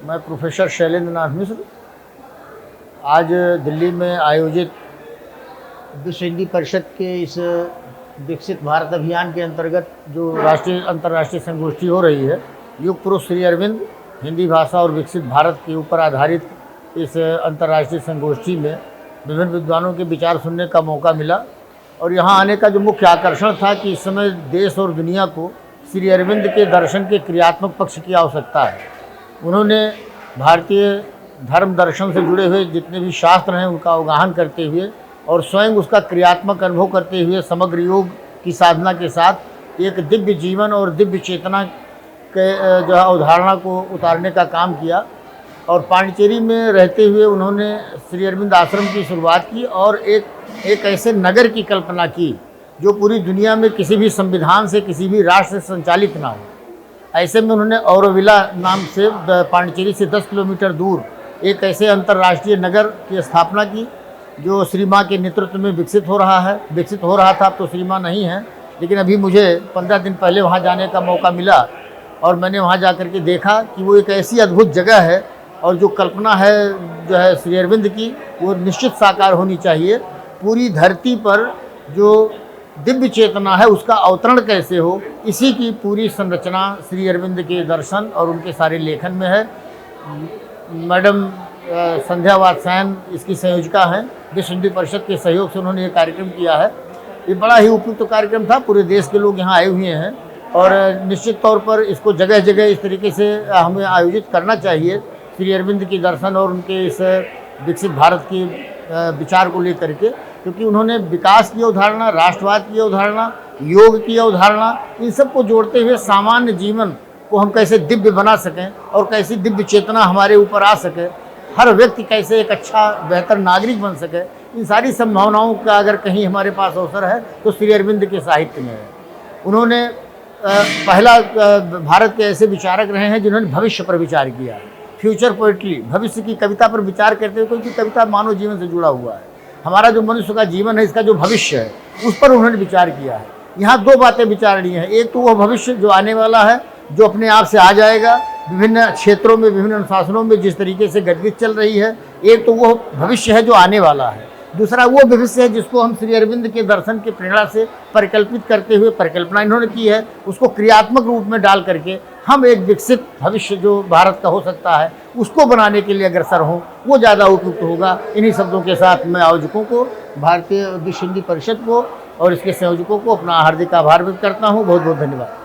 मैं प्रोफेसर शैलेंद्र नाथ मिश्र आज दिल्ली में आयोजित विश्व हिंदी परिषद के इस विकसित भारत अभियान के अंतर्गत जो राष्ट्रीय अंतर्राष्ट्रीय संगोष्ठी हो रही है, युग पुरुष श्री अरविंद हिंदी भाषा और विकसित भारत के ऊपर आधारित इस अंतर्राष्ट्रीय संगोष्ठी में विभिन्न विद्वानों के विचार सुनने का मौका मिला। और यहाँ आने का जो मुख्य आकर्षण था कि इस समय देश और दुनिया को श्री अरविंद के दर्शन के क्रियात्मक पक्ष की आवश्यकता है। उन्होंने भारतीय धर्म दर्शन से जुड़े हुए जितने भी शास्त्र हैं उनका अवगाहन करते हुए और स्वयं उसका क्रियात्मक अनुभव करते हुए समग्र योग की साधना के साथ एक दिव्य जीवन और दिव्य चेतना के जो है अवधारणा को उतारने का काम किया। और पांडिचेरी में रहते हुए उन्होंने श्री अरविंद आश्रम की शुरुआत की और एक ऐसे नगर की कल्पना की जो पूरी दुनिया में किसी भी संविधान से किसी भी राष्ट्र से संचालित ना हो। ऐसे में उन्होंने औरविला नाम से पांडिचेरी से 10 किलोमीटर दूर एक ऐसे अंतर्राष्ट्रीय नगर की स्थापना की जो श्री माँ के नेतृत्व में विकसित हो रहा था। अब तो श्री माँ नहीं है, लेकिन अभी मुझे 15 दिन पहले वहाँ जाने का मौका मिला और मैंने वहाँ जा कर के देखा कि वो एक ऐसी अद्भुत जगह है और जो कल्पना है जो है श्री अरविंद की वो निश्चित साकार होनी चाहिए। पूरी धरती पर जो दिव्य चेतना है उसका अवतरण कैसे हो, इसी की पूरी संरचना श्री अरविंद के दर्शन और उनके सारे लेखन में है। मैडम संध्या वात्सायन इसकी संयोजिका हैं। विश्व हिंदी परिषद के सहयोग से उन्होंने ये कार्यक्रम किया है। ये बड़ा ही उपयुक्त कार्यक्रम था। पूरे देश के लोग यहाँ आए हुए हैं और निश्चित तौर पर इसको जगह जगह इस तरीके से हमें आयोजित करना चाहिए श्री अरविंद की दर्शन और उनके इस विकसित भारत की विचार को लेकर के, क्योंकि उन्होंने विकास की अवधारणा, राष्ट्रवाद की अवधारणा, योग की अवधारणा, इन सब को जोड़ते हुए सामान्य जीवन को हम कैसे दिव्य बना सकें और कैसी दिव्य चेतना हमारे ऊपर आ सके, हर व्यक्ति कैसे एक अच्छा बेहतर नागरिक बन सके, इन सारी संभावनाओं का अगर कहीं हमारे पास अवसर है तो श्री अरविंद के साहित्य में है। उन्होंने पहला भारत के ऐसे विचारक रहे हैं जिन्होंने भविष्य पर विचार किया है। फ्यूचर पोइट्री, भविष्य की कविता पर विचार करते हुए, क्योंकि कविता मानव जीवन से जुड़ा हुआ है। हमारा जो मनुष्य का जीवन है, इसका जो भविष्य है उस पर उन्होंने विचार किया है। यहाँ दो बातें विचारणीय हैं। एक तो वो भविष्य जो आने वाला है, जो अपने आप से आ जाएगा, विभिन्न क्षेत्रों में विभिन्न अनुशासनों में जिस तरीके से गतिविधि चल रही है। एक तो वो भविष्य है जो आने वाला है, दूसरा वो भविष्य है जिसको हम श्री अरविंद के दर्शन की प्रेरणा से परिकल्पित करते हुए परिकल्पना इन्होंने की है, उसको क्रियात्मक रूप में डाल करके हम एक विकसित भविष्य जो भारत का हो सकता है उसको बनाने के लिए अग्रसर हों, वो ज़्यादा उपयुक्त होगा। इन्हीं शब्दों के साथ मैं आयोजकों को, भारतीय विश्व हिंदी परिषद को और इसके संयोजकों को अपना हार्दिक आभार व्यक्त करता हूँ। बहुत बहुत धन्यवाद।